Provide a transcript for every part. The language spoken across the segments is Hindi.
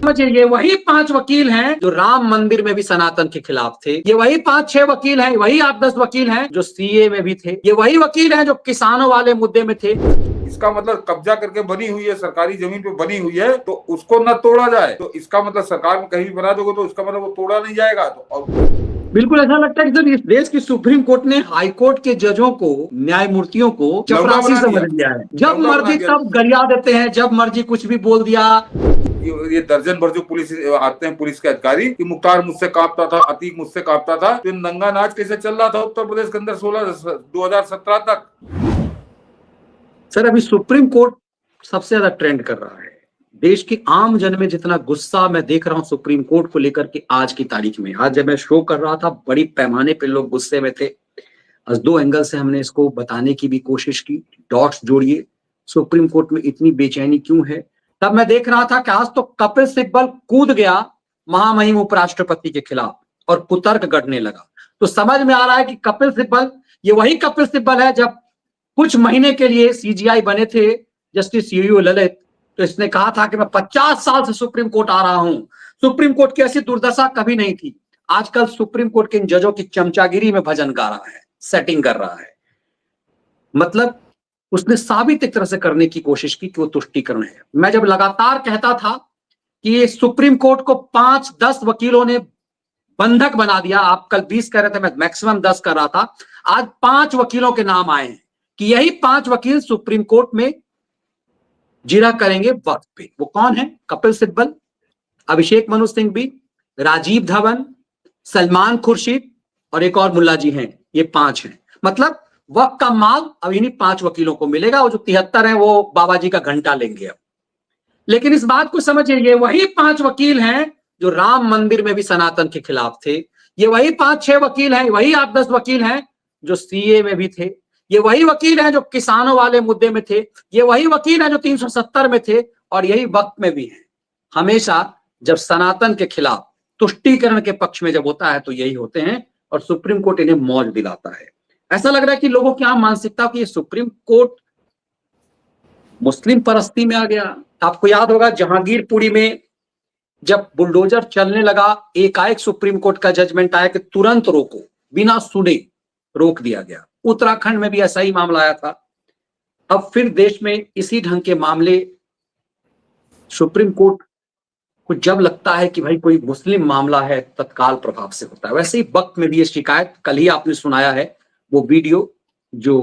समझिए, ये वही 5 वकील हैं जो राम मंदिर में भी सनातन के खिलाफ थे। ये वही 5-6 वकील हैं, वही 8-10 वकील हैं जो सीए में भी थे। ये वही वकील हैं जो किसानों वाले मुद्दे में थे। इसका मतलब कब्जा करके बनी हुई है, सरकारी जमीन पे बनी हुई है, तो उसको न तोड़ा जाए। तो इसका मतलब सरकार में कहीं भी बना दोगे तो इसका मतलब वो तोड़ा नहीं जाएगा। तो बिल्कुल ऐसा लगता है कि सर इस देश की सुप्रीम कोर्ट ने हाई कोर्ट के जजों को, न्यायमूर्तियों को चपरासी समझ लिया है। जब मर्जी तब गरिया देते हैं, जब मर्जी कुछ भी बोल दिया। ये दर्जन भर जो पुलिस आते हैं, पुलिस के अधिकारी, कि मुख्तार मुझसे कांपता था, अतीक मुझसे कांपता था। तो नंगा नाच कैसे चल रहा था उत्तर प्रदेश के अंदर 2017 तक। सर अभी सुप्रीम कोर्ट सबसे ज्यादा ट्रेंड कर रहा है। देश की आम जन में जितना गुस्सा मैं देख रहा हूं सुप्रीम कोर्ट को लेकर के आज की तारीख में, आज जब मैं शो कर रहा था बड़ी पैमाने पे लोग गुस्से में थे। आज 2 एंगल से हमने इसको बताने की भी कोशिश की, डॉट्स जोड़िए, सुप्रीम कोर्ट में इतनी बेचैनी क्यों है। तब मैं देख रहा था कि आज तो कपिल सिब्बल कूद गया महामहिम उपराष्ट्रपति के खिलाफ और कुतर्क गढ़ने लगा। तो समझ में आ रहा है कि कपिल सिब्बल ये वही कपिल सिब्बल है जब कुछ महीने के लिए सीजीआई बने थे जस्टिस यूयू ललित। तो इसने कहा था कि मैं 50 साल से सुप्रीम कोर्ट आ रहा हूं, सुप्रीम कोर्ट की ऐसी दुर्दशा कभी नहीं थी। आजकल सुप्रीम कोर्ट के इन जजों की चमचागिरी में भजन गा रहा है, सेटिंग कर रहा है। मतलब उसने साबित एक तरह से करने की कोशिश की कि वो तुष्टीकरण है। मैं जब लगातार कहता था कि सुप्रीम कोर्ट को 5-10 वकीलों ने बंधक बना दिया, आप कल 20 कह रहे थे, मैं मैक्सिमम 10 कर रहा था, आज 5 वकीलों के नाम आए हैं कि यही 5 वकील सुप्रीम कोर्ट में जिरह करेंगे वक्त पे। वो कौन है? कपिल सिब्बल, अभिषेक मनु सिंघवी, राजीव धवन, सलमान खुर्शीद और एक और मुल्ला जी हैं। ये 5 हैं। मतलब वक्त का माल अब इन्हीं 5 वकीलों को मिलेगा। वो जो 73 हैं वो बाबा जी का घंटा लेंगे अब। लेकिन इस बात को समझिए, ये वही 5 वकील हैं जो राम मंदिर में भी सनातन के खिलाफ थे। ये वही 5-6 वकील हैं, वही 8-10 वकील हैं जो सीए में भी थे। ये वही वकील हैं जो किसानों वाले मुद्दे में थे। ये वही वकील हैं जो 370 में थे और यही वक्त में भी हैं। हमेशा जब सनातन के खिलाफ तुष्टीकरण के पक्ष में जब होता है तो यही होते हैं और सुप्रीम कोर्ट इन्हें मौज दिलाता है। ऐसा लग रहा है कि लोगों की आम मानसिकता की ये सुप्रीम कोर्ट मुस्लिम परस्ती में आ गया। आपको याद होगा जहांगीरपुरी में जब बुलडोजर चलने लगा, एकाएक सुप्रीम कोर्ट का जजमेंट आया कि तुरंत रोको, बिना सुने रोक दिया गया। उत्तराखंड में भी ऐसा ही मामला आया था। अब फिर देश में इसी ढंग के मामले सुप्रीम कोर्ट को जब लगता है कि भाई कोई मुस्लिम मामला है तत्काल प्रभाव से होता है। वैसे ही वक्त में भी ये शिकायत, कल ही आपने सुनाया है वो वीडियो जो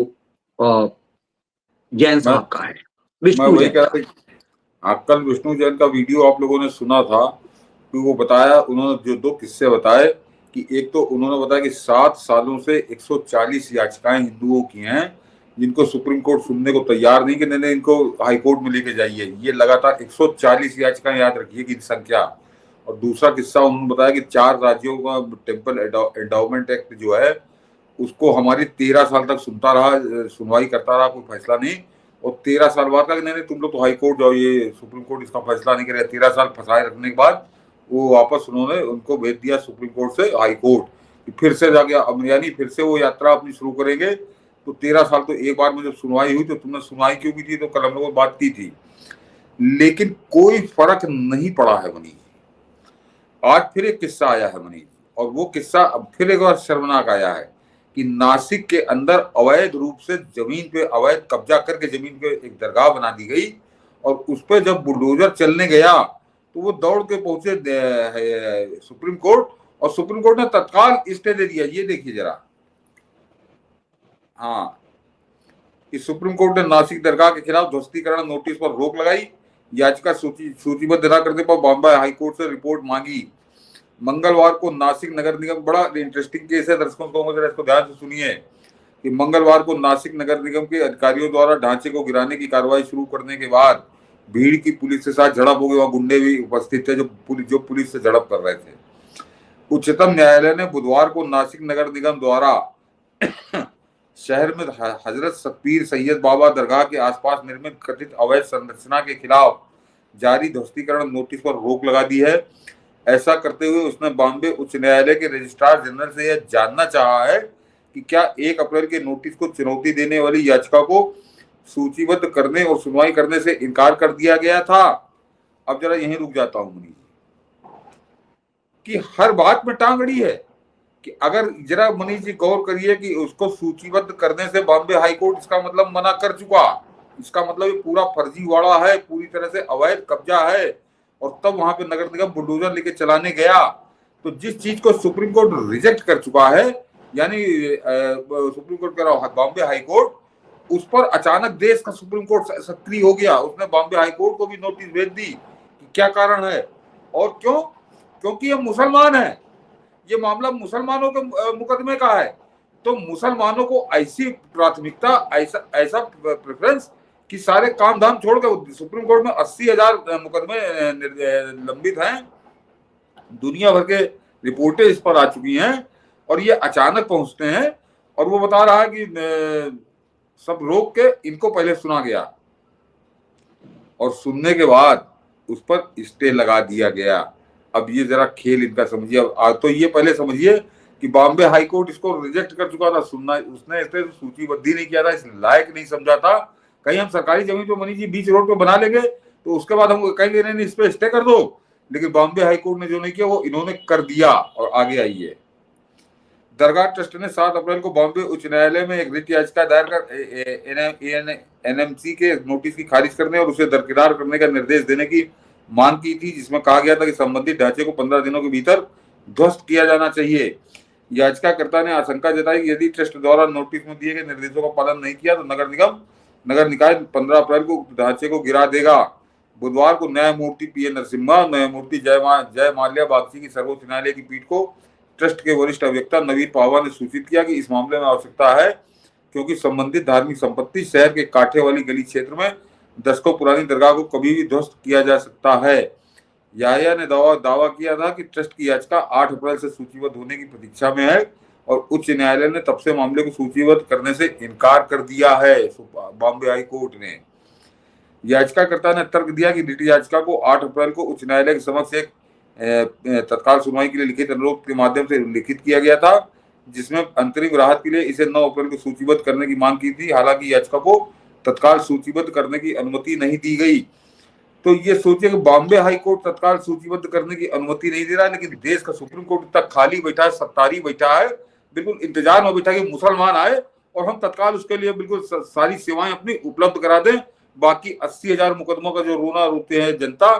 जैन साहब का है, विष्णु जैन का। कल विष्णु जैन का वीडियो आप लोगों ने सुना था कि वो बताया, उन्होंने जो 2 किस्से बताए कि एक तो उन्होंने बताया कि 7 सालों से 140 याचिकाएं हिंदुओं की हैं जिनको सुप्रीम कोर्ट सुनने को तैयार नहीं कि नहीं इनको हाई कोर्ट में लेके जाइए। ये लगातार 140 याचिकाएं, याद रखिए कि संख्या। और दूसरा किस्सा उन्होंने बताया कि 4 राज्यों का टेम्पल एंडाउमेंट एक्ट जो है उसको हमारी 13 साल तक सुनता रहा, सुनवाई करता रहा, कोई फैसला नहीं। और 13 साल बाद का नहीं तुम लोग तो हाई कोर्ट जाओ, ये सुप्रीम कोर्ट इसका फैसला नहीं करेगा। 13 साल फंसाए रखने के बाद वो वापस उन्होंने उनको भेज दिया सुप्रीम कोर्ट से हाई कोर्ट, फिर से जाके अब यानी फिर से वो यात्रा अपनी शुरू करेंगे। तो 13 साल तो एक बार में जब सुनवाई हुई तो तुमने सुनवाई क्यों की थी, तो कल हम लोगों ने बात की थी, लेकिन कोई फर्क नहीं पड़ा है मनीष। आज फिर एक किस्सा आया है मनीष, और वो किस्सा अब फिर एक बार शर्मनाक आया है कि नासिक के अंदर अवैध रूप से जमीन पे अवैध कब्जा करके जमीन पे एक दरगाह बना दी गई। और उस पर जब बुलडोजर चलने गया तो वो दौड़ के पहुंचे सुप्रीम कोर्ट, और सुप्रीम कोर्ट ने तत्काल स्टे दे दिया। ये देखिए जरा, हाँ, इस सुप्रीम कोर्ट ने नासिक दरगाह के खिलाफ ध्वस्तीकरण नोटिस पर रोक लगाई। याचिका सूचीबद्ध न करने पर बॉम्बे हाईकोर्ट से रिपोर्ट मांगी। मंगलवार को नासिक नगर निगम, बड़ा इंटरेस्टिंग केस है दर्शकों को, जरा इसको ध्यान से सुनिए कि मंगलवार को नासिक नगर निगम के अधिकारियों द्वारा ढांचे को गिराने की कार्रवाई शुरू करने के बाद भीड़ की पुलिस के साथ झड़प हो गई। वहां गुंडे भी उपस्थित थे जो पुलिस से झड़प कर रहे थे। उच्चतम न्यायालय ने बुधवार को नासिक नगर निगम द्वारा शहर में हजरत पीर सैयद बाबा दरगाह के आसपास निर्मित कथित अवैध संरचना के खिलाफ जारी ध्वस्तीकरण नोटिस पर रोक लगा दी है। ऐसा करते हुए उसने बॉम्बे उच्च न्यायालय के रजिस्ट्रार जनरल से यह जानना चाहा है कि क्या 1 अप्रैल के नोटिस को चुनौती देने वाली याचिका को सूचीबद्ध करने और सुनवाई करने से इनकार कर दिया गया था। अब जरा यहीं रुक जाता हूं मनीष। कि हर बात में टांग अड़ी है। कि अगर जरा मनीष जी गौर करिए कि उसको सूचीबद्ध करने से बॉम्बे हाई कोर्ट इसका मतलब मना कर चुका, इसका मतलब ये पूरा फर्जीवाड़ा है, पूरी तरह से अवैध कब्जा है, और तब वहां पे नगर निगम बुलडोजर लेके चलाने गया। तो जिस चीज को सुप्रीम कोर्ट रिजेक्ट कर चुका है, यानी सुप्रीम कोर्ट कह रहा बॉम्बे हाई कोर्ट, उस पर अचानक देश का सुप्रीम कोर्ट सक्रिय हो गया। उसने बॉम्बे हाई कोर्ट को भी नोटिस भेज दी कि क्या कारण है और क्यों, क्योंकि ये मुसलमान है, ये मामला मुसलमानों के मुकदमे का है। तो मुसलमानों को ऐसी प्राथमिकता, ऐसा ऐसा प्रेफरेंस कि सारे काम धाम छोड़ के, सुप्रीम कोर्ट में 80,000 मुकदमे लंबित हैं, दुनिया भर के रिपोर्टें इस पर आ चुकी हैं, और ये अचानक पहुंचते हैं। और वो बता रहा है कि सब रोक के इनको पहले सुना गया, और सुनने के बाद उस पर स्टे लगा दिया गया। अब ये जरा खेल इनका समझिए। अब तो ये पहले समझिए कि बॉम्बे हाई कोर्ट इसको रिजेक्ट कर चुका था, सुनना उसने इसे सूचीबद्ध नहीं किया था, इस लायक नहीं समझा था। कहीं हम सरकारी जमीन पे मनीष जी बीच रोड पे बना लेंगे तो उसके बाद हम कहेंगे नहीं इस पे स्टे कर दो, लेकिन बॉम्बे हाई कोर्ट ने जो नहीं किया वो इन्होंने कर दिया। और आगे आइए, दरगाह ट्रस्ट ने 7 अप्रैल को बॉम्बे उच्च न्यायालय में एक रिट याचिका दायर कर एनएमसी के नोटिस की खारिज करने और उसे दरकिनार करने का निर्देश देने की मांग की थी, जिसमें कहा गया था कि संबंधित ढांचे को 15 दिनों के भीतर ध्वस्त किया जाना चाहिए। याचिकाकर्ता ने आशंका जताई कि यदि ट्रस्ट द्वारा नोटिस में दिए गए निर्देशों का पालन नहीं किया तो नगर निकाय 15 अप्रैल को ढांचे को गिरा देगा। बुधवार को न्यायमूर्ति पीए नरसिम्हा, न्यायमूर्ति जय माल्या बागची की सर्वोच्च न्यायालय की पीठ को ट्रस्ट के वरिष्ठ अभियंता नवीन पावा ने सूचित किया कि इस मामले में आवश्यकता है, क्योंकि संबंधित धार्मिक संपत्ति शहर के कांठे वाली गली क्षेत्र में दशकों पुरानी दरगाह को कभी भी ध्वस्त किया जा सकता है। याहिया ने दावा किया था कि ट्रस्ट की याचिका 8 अप्रैल से सूचीबद्ध होने की प्रतीक्षा में है, और उच्च न्यायालय ने तब से मामले को सूचीबद्ध करने से इनकार कर दिया है। बॉम्बे हाई कोर्ट ने याचिकाकर्ता ने तर्क दिया कि रिट याचिका को 8 अप्रैल को उच्च न्यायालय के समक्ष एक तत्काल सुनवाई के लिए लिखित अनुरोध के माध्यम से उल्लिखित किया गया था, जिसमें अंतरिम राहत के लिए इसे 9 अप्रैल को सूचीबद्ध करने की मांग की थी। हालांकि याचिका को तत्काल सूचीबद्ध करने की अनुमति नहीं दी गई। तो ये सोचिए कि बॉम्बे हाई कोर्ट तत्काल सूचीबद्ध करने की अनुमति नहीं दे रहा है, लेकिन देश का सुप्रीम कोर्ट तक खाली बैठा है, सत्तारी बैठा है, बिल्कुल इंतजार में बैठा कि मुसलमान आए और हम तत्काल उसके लिए बिल्कुल सारी सेवाएं अपनी उपलब्ध करा दें। बाकी 80,000 मुकदमों का जो रोना रोते हैं जनता,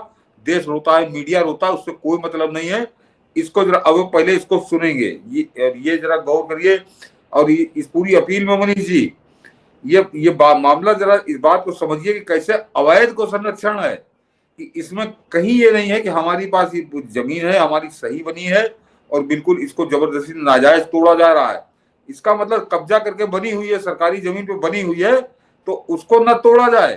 देश रोता है, मीडिया रोता है, उससे कोई मतलब नहीं है। इसको जरा अब पहले इसको सुनेंगे, ये जरा गौर करिए। और इस पूरी अपील में मनीष जी ये मामला जरा इस बात को समझिए कि कैसे अवैध को संरक्षण है, कि इसमें कहीं ये नहीं है कि हमारी पास ये जमीन है, हमारी सही बनी है और बिल्कुल इसको जबरदस्ती नाजायज तोड़ा जा रहा है। इसका मतलब कब्जा करके बनी हुई है, सरकारी जमीन पे बनी हुई है, तो उसको न तोड़ा जाए।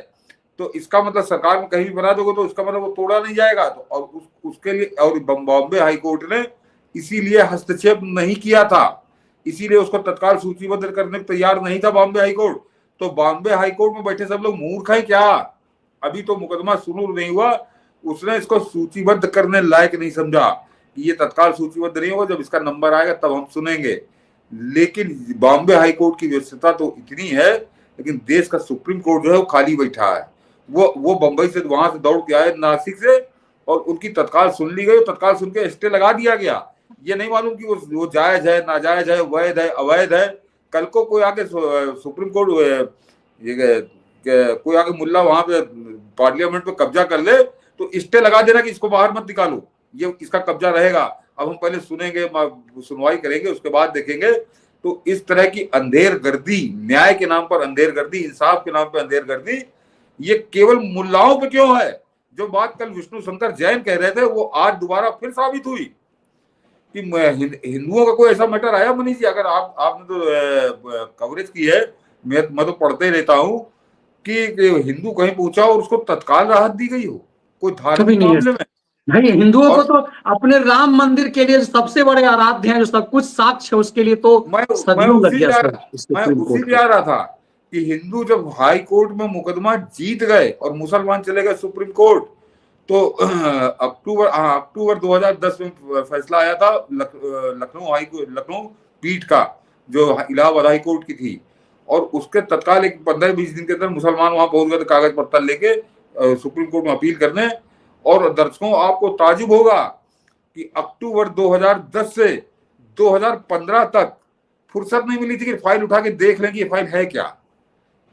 तो इसका मतलब सरकार में कहीं भी बना दोगे तो इसका मतलब वो तोड़ा नहीं जाएगा। तो और उसके लिए और बॉम्बे हाई कोर्ट ने इसीलिए हस्तक्षेप नहीं किया था, इसीलिए उसको तत्काल सूचीबद्ध करने को तैयार नहीं था बॉम्बे हाई कोर्ट। तो बॉम्बे हाई कोर्ट में बैठे सब लोग मूर्ख हैं क्या? अभी तो मुकदमा शुरू नहीं हुआ, उसने इसको सूचीबद्ध करने लायक नहीं समझा कि ये तत्काल सूचीबद्ध नहीं होगा, जब इसका नंबर आएगा तब हम सुनेंगे। लेकिन बॉम्बे हाई कोर्ट की व्यस्तता तो इतनी है, लेकिन देश का सुप्रीम कोर्ट जो है वो खाली बैठा है। वो बंबई से वहां से दौड़ के आए, नासिक से, और उनकी तत्काल सुन ली गई, तत्काल सुन के स्टे लगा दिया गया। ये नहीं मालूम कि वो जायज है, नाजायज है, वैध है, अवैध है। कल को कोई आके सुप्रीम कोर्ट कोई आके मुल्ला वहां पे पार्लियामेंट पे कब्जा कर ले तो स्टे लगा देना कि इसको बाहर मत निकालो, ये इसका कब्जा रहेगा। अब हम पहले सुनेंगे, सुनवाई करेंगे, उसके बाद देखेंगे। तो इस तरह की अंधेर गर्दी, न्याय के नाम पर अंधेर गर्दी, इंसाफ के नाम पर अंधेर गर्दी, ये केवल मुल्लाओं पे क्यों है? जो बात कल विष्णु शंकर जैन कह रहे थे वो आज दोबारा फिर साबित हुई कि हिंदुओं का कोई ऐसा मैटर आया मनीष जी? अगर आपने तो कवरेज की है, मैं तो पढ़ते ही रहता हूँ कि हिंदू कहीं पूछा और उसको तत्काल राहत दी गई हो कोई धार्मिक मामले में। नहीं, हिंदुओं को तो अपने राम मंदिर के लिए सबसे बड़े आराध्य हैं, जो सब कुछ साक्ष्य उसके लिए तो मैं उसी पे आ रहा था कि हिंदू जब हाई कोर्ट में मुकदमा जीत गए और मुसलमान चले गए सुप्रीम कोर्ट, तो अक्टूबर 2010 में फैसला आया था लखनऊ पीठ का, जो इलाहाबाद हाई कोर्ट की थी, और उसके तत्काल एक 15-20 दिन के अंदर मुसलमान वहां पहुंच गए कागज पत्तर लेके सुप्रीम कोर्ट में अपील करने। और दर्शकों, आपको ताजुब होगा कि अक्टूबर 2010 से 2015 तक फुर्सत नहीं मिली थी कि फाइल उठा के देख लें कि ये फाइल है क्या।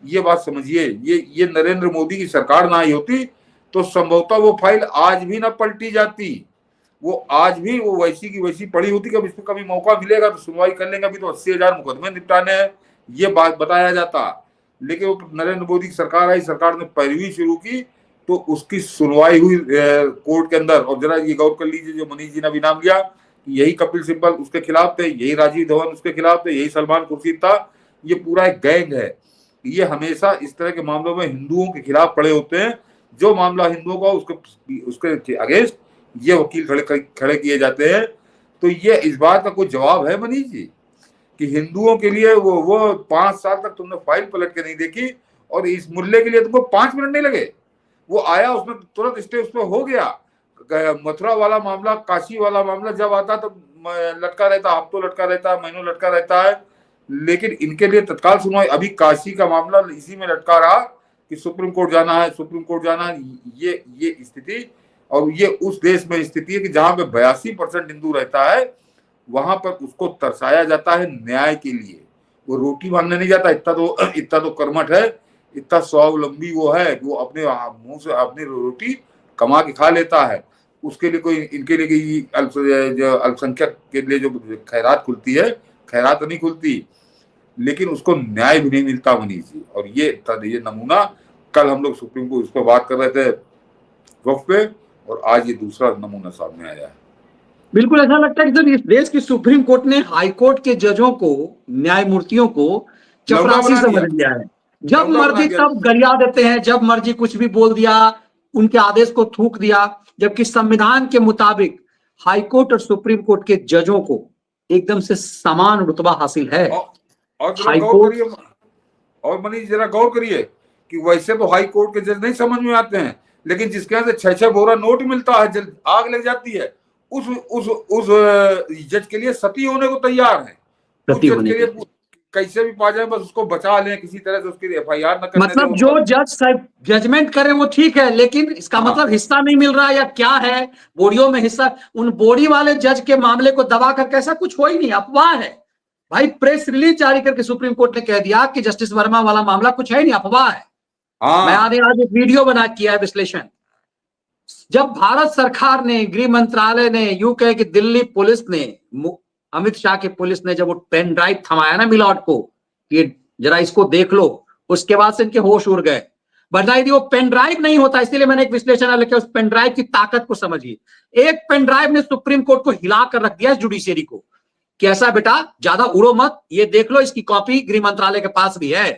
ये बात समझिए, ये नरेंद्र मोदी की सरकार ना आई होती तो संभवतः वो फाइल आज भी ना पलटी जाती, वो आज भी वो वैसी की वैसी पड़ी होती कि अब इसको कभी मौका मिलेगा तो सुनवाई कर लेंगे, अभी तो 80,000 मुकदमे निपटाने हैं, ये बात बताया जाता। लेकिन वो नरेंद्र मोदी की सरकार आई, सरकार ने पैरवी शुरू की तो उसकी सुनवाई हुई कोर्ट के अंदर। और जरा ये गौर कर लीजिए, जो मनीष जी ने अभी नाम लिया कि यही कपिल सिब्बल उसके खिलाफ थे, यही राजीव धवन उसके खिलाफ थे, यही सलमान खुर्शीद था, ये पूरा एक गैंग है। ये हमेशा इस तरह के मामलों में हिंदुओं के खिलाफ खड़े होते हैं, जो मामला हिंदुओं का उसके अगेंस्ट ये वकील खड़े किए जाते हैं। तो ये इस बात का कोई जवाब है मनीष जी कि हिंदुओं के लिए वो 5 साल तक तुमने फाइल पलट के नहीं देखी और इस मुल्ले के लिए तुमको 5 मिनट नहीं लगे, वो आया उसमें तुरंत स्टे उस पर हो गया। मथुरा वाला मामला, काशी वाला मामला जब आता तो लटका रहता, हफ्तों लटका रहता है, महीनों लटका रहता है, लेकिन इनके लिए तत्काल सुनवाई। अभी काशी का मामला इसी में लटका रहा कि सुप्रीम कोर्ट जाना है, सुप्रीम कोर्ट जाना है। ये स्थिति, और ये उस देश में स्थिति है कि जहां पे 82% हिंदू रहता है, वहां पर उसको तरसाया जाता है न्याय के लिए। वो रोटी मांगने नहीं जाता, इतना तो कर्मठ है, इतना स्वावलंबी वो है कि वो अपने मुंह से अपनी रोटी कमा के खा लेता है। उसके लिए कोई, इनके लिए जो अल्पसंख्यक के लिए जो खैरात खुलती है, खैरात नहीं खुलती, लेकिन उसको न्याय भी नहीं मिलता मनीष जी। और ये नमूना कल हम लोग सुप्रीम कोर्ट उस पर बात कर रहे थे वक्त पे, और आज ये दूसरा नमूना सामने आया है। बिल्कुल ऐसा लगता है कि जब इस देश की सुप्रीम कोर्ट ने हाई कोर्ट के जजों को, न्यायमूर्तियों को चपरासी समझ लिया है। जब मर्जी तब गरिया देते हैं, जब मर्जी कुछ भी बोल दिया, उनके आदेश को थूक दिया, जबकि संविधान के मुताबिक हाई कोर्ट और सुप्रीम कोर्ट के जजों को एकदम से समान रुतबा हासिल है। और जरा गौर करिए, और मनीष जरा गौर करिए कि वैसे तो हाई कोर्ट के जज नहीं समझ में आते हैं, लेकिन जिसके यहाँ से 6-6 बोरा नोट मिलता है, जब आग लग जाती है, उस जज के लिए सती होने को तैयार है। उस जज के लिए कैसे भी पा जाए, बस उसको बचा लें किसी तरह से, उसकी FIR न करने मतलब जो जज साहब जजमेंट करें वो ठीक है, लेकिन इसका मतलब हिस्सा नहीं मिल रहा या क्या है, बोरियों में हिस्सा। उन बोरी वाले जज के मामले को दबा करके ऐसा कुछ हो ही नहीं, अफवाह है भाई। प्रेस रिलीज जारी करके सुप्रीम कोर्ट ने कह दिया कि जस्टिस वर्मा वाला मामला कुछ है नहीं, अफवाह है। मैं आज एक वीडियो बना किया है विश्लेषण। जब भारत सरकार ने, गृह मंत्रालय ने, यूं कहे कि दिल्ली पुलिस ने, अमित शाह की पुलिस ने जब वो पेन ड्राइव थमाया ना मिलॉट को कि जरा इसको देख लो, उसके बाद से इनके होश उड़ गए। बजाय वो पेन ड्राइव नहीं होता, इसलिए मैंने एक विश्लेषण लिखा, उस पेन ड्राइव की ताकत को समझिए। एक पेन ड्राइव ने सुप्रीम कोर्ट को हिला कर रख दिया जुडिशियरी को कि ऐसा बेटा ज्यादा उड़ो मत, ये देख लो, इसकी कॉपी गृह मंत्रालय के पास भी है।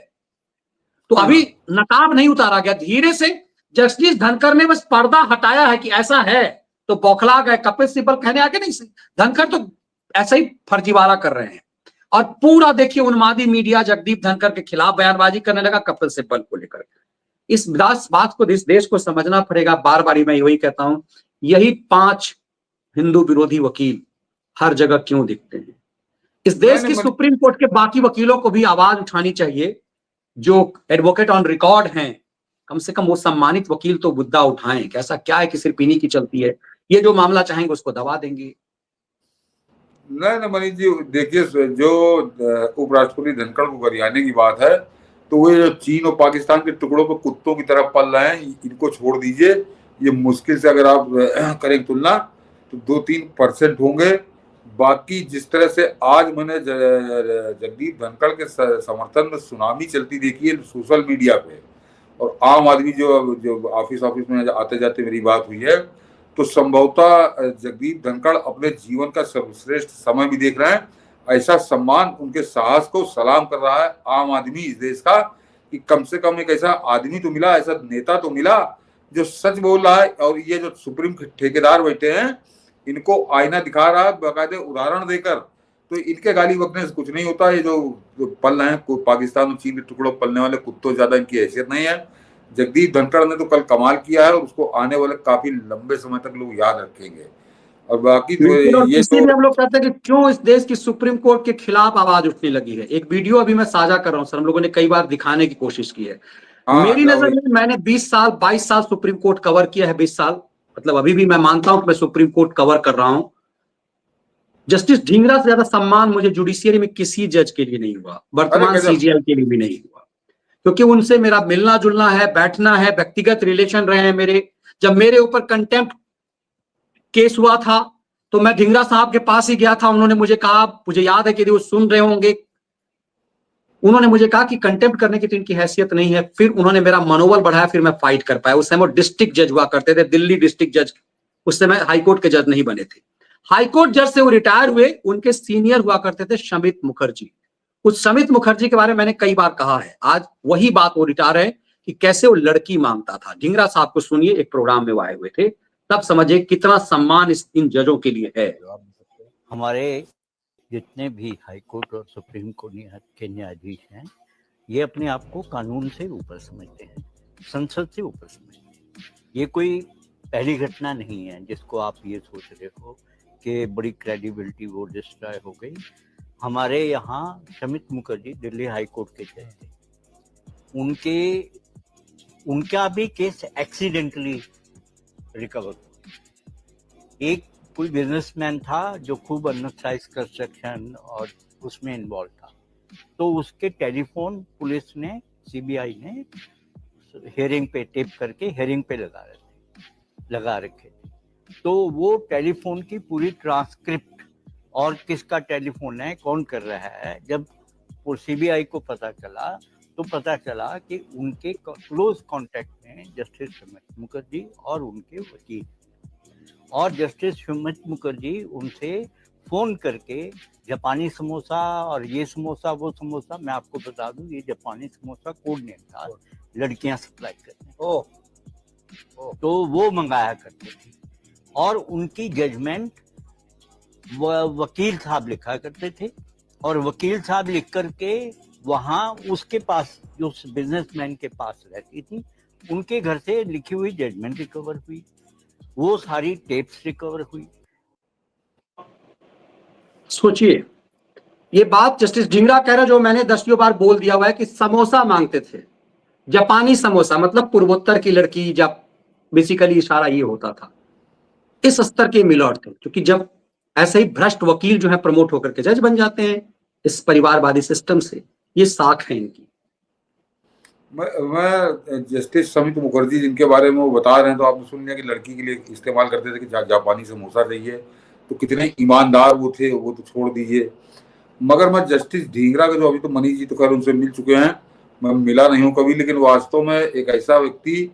तो अभी नकाब नहीं उतारा गया, धीरे से जस्टिस धनखड़ ने बस पर्दा हटाया है कि ऐसा है, तो बौखला गए। कपिल सिब्बल कहने आगे नहीं, धनखड़ तो ऐसा ही फर्जीवाड़ा कर रहे हैं। और पूरा देखिए उन्मादी मीडिया जगदीप धनखड़ के खिलाफ बयानबाजी करने लगा कपिल सिब्बल को लेकर। इस बात को, इस देश को समझना पड़ेगा। बार बार मैं यही कहता हूं, यही 5 हिंदू विरोधी वकील हर जगह क्यों दिखते हैं। इस देश की सुप्रीम कोर्ट के बाकी वकीलों को भी आवाज उठानी चाहिए, जो एडवोकेट ऑन रिकॉर्ड हैं, कम से कम वो सम्मानित वकील तो मुद्दा उठाएं कि ऐसा क्या है कि सिर्फ इन्हीं की चलती है, ये जो मामला चाहेंगे उसको दबा देंगे। नहीं मनीष जी, देखिए, जो उपराष्ट्रपति धनखड़ को गरियाने की बात है, तो वो जो चीन और पाकिस्तान के टुकड़ों पर कुत्तों की तरफ पल रहे हैं, इनको छोड़ दीजिए। ये मुश्किल से अगर आप करें तुलना तो 2-3% होंगे। बाकी जिस तरह से आज मैंने जगदीप धनखड़ के समर्थन में सुनामी चलती देखी है सोशल मीडिया पे, और आम आदमी जो ऑफिस में आते जाते मेरी बात हुई है, तो संभवतः जगदीप धनखड़ अपने जीवन का सर्वश्रेष्ठ समय भी देख रहे हैं। ऐसा सम्मान, उनके साहस को सलाम कर रहा है आम आदमी इस देश का, कि कम से कम एक ऐसा आदमी तो मिला, ऐसा नेता तो मिला जो सच बोल रहा है। और ये जो सुप्रीम ठेकेदार बैठे हैं, इनको आईना दिखा रहा है बाकायदे उदाहरण देकर। तो इनके गाली बकने से कुछ नहीं होता। ये जो पल रहे हैं पाकिस्तान और चीन के टुकड़ों पलने वाले कुत्तों, ज्यादा इनकी हैसियत नहीं है। जगदीप धनखड़ ने तो कल कमाल किया है, और उसको आने वाले काफी लंबे समय तक लोग याद रखेंगे। और बाकी तो ये तो हम लोग कहते हैं कि क्यों इस देश की सुप्रीम कोर्ट के खिलाफ आवाज उठने लगी है। एक वीडियो अभी मैं साझा कर रहा हूं सर, हम लोगों ने कई बार दिखाने की कोशिश की है। मेरी नजर में, मैंने 22 साल सुप्रीम कोर्ट कवर किया है। 20 साल मतलब अभी भी मैं मानता हूं कि मैं सुप्रीम कोर्ट कवर कर रहा हूं। जस्टिस ढींगरा से ज्यादा सम्मान मुझे जुडिशियरी में किसी जज के लिए नहीं हुआ, वर्तमान सीजीएल के लिए भी नहीं हुआ, क्योंकि उनसे मेरा मिलना जुलना है, बैठना है, व्यक्तिगत रिलेशन रहे हैं मेरे। जब मेरे ऊपर कंटेम्प्ट केस हुआ था तो मैं ढींगरा साहब के पास ही गया था। उन्होंने मुझे कहा, मुझे याद है कि वो सुन रहे होंगे, उन्होंने मुझे कहा कि कंटेम्प्ट करने की तो इनकी हैसियत नहीं है। फिर उन्होंने मेरा मनोबल बढ़ाया, फिर मैं फाइट कर पाया। उस समय वो डिस्ट्रिक्ट जज हुआ करते थे, दिल्ली डिस्ट्रिक्ट जज। उस समय हाईकोर्ट के जज नहीं बने थे। हाईकोर्ट जज से वो रिटायर हुए, उनके सीनियर हुआ करते थे शमित मुखर्जी। उस शमित मुखर्जी के बारे में मैंने कई बार कहा है, आज वही बात वो रिटायर है कि कैसे वो लड़की मांगता था। ढींगरा साहब को सुनिए, एक प्रोग्राम में वो आए हुए थे, तब समझिए कितना सम्मान इन जजों के लिए है। हमारे जितने भी हाई कोर्ट और सुप्रीम कोर्ट के न्यायाधीश हैं, ये अपने आप को कानून से ऊपर समझते हैं, संसद से ऊपर समझते हैं। ये कोई पहली घटना नहीं है जिसको आप ये सोच रहे हो कि बड़ी क्रेडिबिलिटी वो डिस्ट्रॉय हो गई। हमारे यहाँ शमित मुखर्जी दिल्ली हाई कोर्ट के जज थे, उनका भी केस एक्सीडेंटली रिकवर हुआ। एक कोई बिजनेसमैन था जो खूब अनऑथराइज्ड कंस्ट्रक्शन और उसमें इन्वॉल्व था, तो उसके टेलीफोन पुलिस ने, सीबीआई ने हियरिंग पे टेप करके हियरिंग पे लगा रखे थे। तो वो टेलीफोन की पूरी ट्रांसक्रिप्ट और किसका टेलीफोन है, कौन कर रहा है, जब सीबीआई को पता चला तो पता चला कि उनके क्लोज कांटेक्ट में जस्टिस शमित मुखर्जी और उनके वकील, और जस्टिस शमित मुखर्जी उनसे फोन करके जापानी समोसा और ये समोसा वो समोसा, मैं आपको बता दूं ये जापानी समोसा कोड नेम था, लड़कियां सप्लाई करने, तो वो मंगाया करते थे। और उनकी जजमेंट वकील साहब लिखा करते थे, और वकील साहब लिख करके वहाँ उसके पास, जो बिजनेसमैन के पास रहती थी, उनके घर से लिखी हुई जजमेंट रिकवर हुई, वो सारी टेप्स रिकवर हुई। सोचिए, ये बात जस्टिस ढींगरा कह रहे, जो मैंने दसियों बार बोल दिया हुआ है कि समोसा मांगते थे, जापानी समोसा, मतलब पूर्वोत्तर की लड़की, जब बेसिकली इशारा ये होता था। इस स्तर के मिलॉर्ड थे, क्योंकि जब ऐसे ही भ्रष्ट वकील जो है प्रमोट होकर के जज बन जाते हैं इस परिवारवादी सिस्टम से, ये साख है इनकी। मैं जस्टिस शमित मुखर्जी जिनके बारे में वो बता रहे हैं, तो आपने सुन लिया कि लड़की के लिए इस्तेमाल करते थे कि जापानी समोसा चाहिए, तो कितने ईमानदार वो थे, वो तो छोड़ दीजिए। मगर मैं जस्टिस ढींगरा के, जो अभी तो मनीष जी तो खैर उनसे मिल चुके हैं, मैं मिला नहीं हूँ कभी, लेकिन वास्तव में एक ऐसा व्यक्ति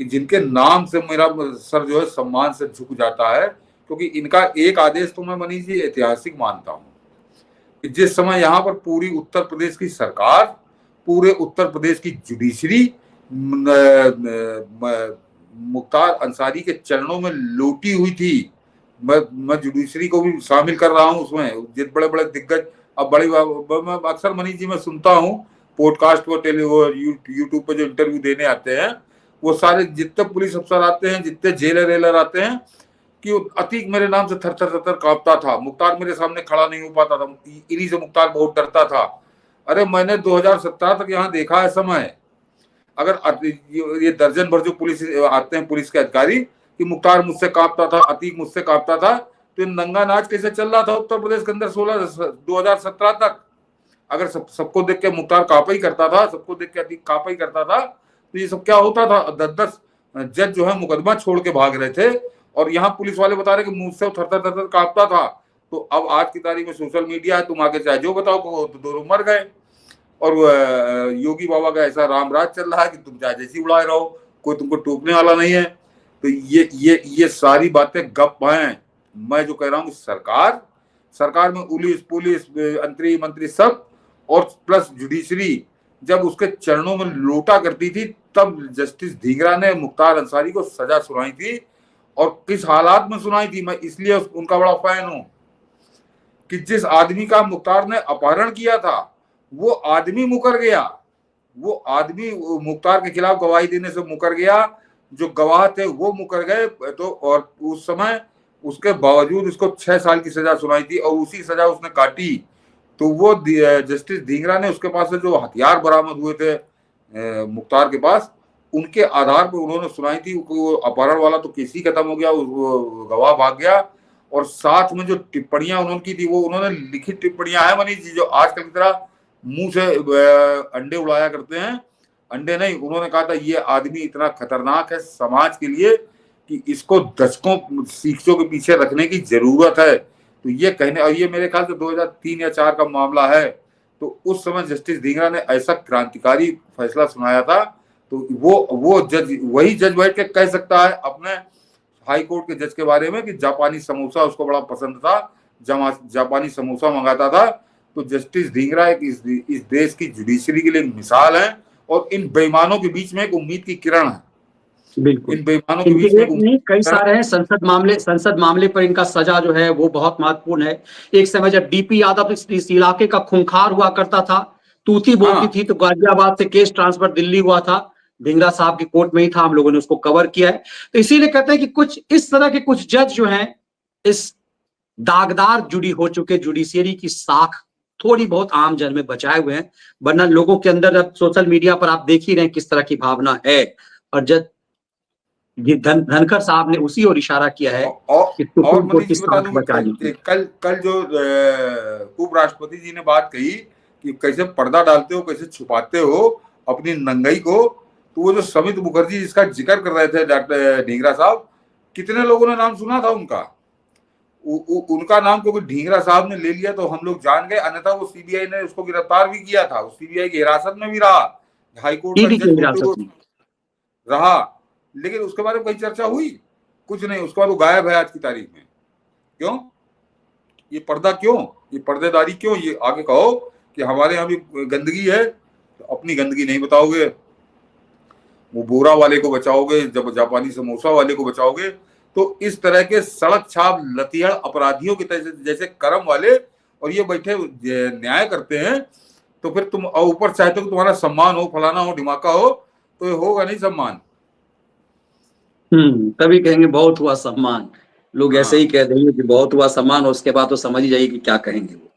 कि जिनके नाम से मेरा सर जो है सम्मान से झुक जाता है, क्योंकि इनका एक आदेश तो मैं मनीष जी ऐतिहासिक मानता हूँ कि जिस समय यहाँ पर पूरी उत्तर प्रदेश की सरकार, पूरे उत्तर प्रदेश की जुडिशरी मुख्तार अंसारी के चरणों में लौटी हुई थी। मैं जुडिशरी को भी शामिल कर रहा हूँ उसमें, जितने बड़े बड़े दिग्गज, अब बड़ी मैं अक्सर मनीष जी मैं सुनता हूँ पॉडकास्ट पर, यूट्यूब पे जो इंटरव्यू देने आते हैं, वो सारे जितने पुलिस अफसर आते हैं, जितने जेलर रेलर आते हैं, कि अतीक मेरे नाम से थर थर थर कांपता था, मुख्तार मेरे सामने खड़ा नहीं हो पाता था, इन्हीं से मुख्तार बहुत डरता था। अरे मैंने 2017 तक यहाँ देखा है समय, अगर ये दर्जन भर जो पुलिस आते हैं, पुलिस के अधिकारी, कि मुख्तार मुझसे कांपता था, अतीक मुझसे कांपता था, तो नंगा नाच कैसे चल रहा था उत्तर प्रदेश के अंदर 2017 तक। अगर सबको देख के मुख्तार कांपा ही करता था, सबको देख के अतीक कांपा ही करता था, तो ये सब क्या होता था? 10-10 जज जो है मुकदमा छोड़ के भाग रहे थे, और यहाँ पुलिस वाले बता रहे कि मुझसे थर थर थर कांपता था। तो अब आज की तारीख में सोशल मीडिया है, तुम आगे चाहे जो बताओ, तो दोनों मर गए। और योगी बाबा का ऐसा राम राज चल रहा है कि तुम चाहे जैसी उड़ाए रहो, कोई तुमको टोकने वाला नहीं है। तो ये सारी बातें गप हैं। मैं जो कह रहा हूँ कि सरकार में पुलिस मंत्री सब, और प्लस जुडिशरी जब उसके चरणों में लोटा करती थी, तब जस्टिस ढींगरा ने मुख्तार अंसारी को सजा सुनाई थी। और किस हालात में सुनाई थी, मैं इसलिए उनका बड़ा फैन हूं कि जिस आदमी का मुख्तार ने अपहरण किया था, वो आदमी मुकर गया, वो आदमी मुख्तार के खिलाफ गवाही देने से मुकर गया, जो गवाह थे वो मुकर गए। तो और उस समय उसके बावजूद उसको 6 साल की सजा सुनाई थी, और उसी सजा उसने काटी। तो वो जस्टिस ढींगरा ने उसके पास से जो हथियार बरामद हुए थे मुख्तार के पास, उनके आधार पर उन्होंने सुनाई थी। वो अपहरण वाला तो केस ही खत्म हो गया, वो गवाह भाग गया, और साथ में जो टिप्पणियां उन्होंने की थी वो उन्होंने लिखित टिप्पणियां हैं मनीष जी, जो आजकल की तरह मुंह से अंडे उड़ाया करते हैं, अंडे नहीं, उन्होंने कहा था ये आदमी इतना खतरनाक है समाज के लिए कि इसको दशकों शिक्षकों के पीछे रखने की जरूरत है। तो ये कहने, और ये मेरे ख्याल से 2003 या 4 का मामला है। तो उस समय जस्टिस ढींगरा ने ऐसा क्रांतिकारी फैसला सुनाया था। तो वो जज, वही जज बैठ के कह सकता है अपने हाई कोर्ट के जज के बारे में कि जापानी समोसा उसको बड़ा पसंद था, जापानी समोसा मंगाता था। तो जस्टिस ढींगरा एक इस देश की जुडिशरी के लिए मिसाल है और इन बेईमानों के बीच में एक उम्मीद की किरण है। बिल्कुल, इन बेईमानों के बीच में नहीं कई सारे हैं। संसद मामले पर इनका सजा जो है वो बहुत महत्वपूर्ण है। एक समय जब डीपी यादव इस इलाके का खूंखार हुआ करता था, तूती बोलती थी, तो गाजियाबाद से केस ट्रांसफर दिल्ली हुआ था, ढींगरा साहब की कोर्ट में ही था, हम लोगों ने उसको कवर किया है। तो इसीलिए कहते हैं कि कुछ इस तरह के कुछ जज जो हैं इस दागदार जुड़ी हो चुके जुडिशियरी की साख थोड़ी बहुत आम जन में बचाए हुए हैं, वरना लोगों के अंदर अब सोशल मीडिया पर आप देख ही रहे हैं किस तरह की भावना है। और जज धनखड़ साहब ने उसी ओर इशारा किया है कि और कोर्ट की मनीष बता साख दूं, बचा लीजिए। कल जो उपराष्ट्रपति जी ने बात कही कि कैसे पर्दा डालते हो, कैसे छुपाते हो अपनी नंगाई को, तो वो जो समित मुखर्जी जिसका जिक्र कर रहे थे डॉक्टर ढींगरा साहब, कितने लोगों ने नाम सुना था उनका? उनका नाम क्योंकि ढींगरा साहब ने ले लिया तो हम लोग जान गए, अन्यथा वो सीबीआई ने उसको गिरफ्तार भी किया था, सीबीआई की हिरासत में भी रहा, हाईकोर्ट का जज होते हुए रहा, लेकिन उसके बारे में कोई चर्चा हुई? कुछ नहीं। उसके बाद वो गायब है आज की तारीख में। क्यों? ये पर्दा क्यों, ये पर्देदारी क्यों? ये आगे कहो कि हमारे यहाँ भी गंदगी है, तो अपनी गंदगी नहीं बताओगे, वो बोरा वाले को बचाओगे, जब जापानी समोसा वाले को बचाओगे। तो इस तरह के सड़क छाप लतियड़ अपराधियों के जैसे कर्म वाले और ये बैठे न्याय करते हैं, तो फिर तुम ऊपर चाहते हो कि तुम्हारा सम्मान हो, फलाना हो, ढिमाका हो, तो ये होगा नहीं सम्मान। तभी कहेंगे बहुत हुआ सम्मान। लोग ऐसे ही कह देंगे कि बहुत हुआ सम्मान, और उसके बाद तो समझ ही जाइए कि क्या कहेंगे वो।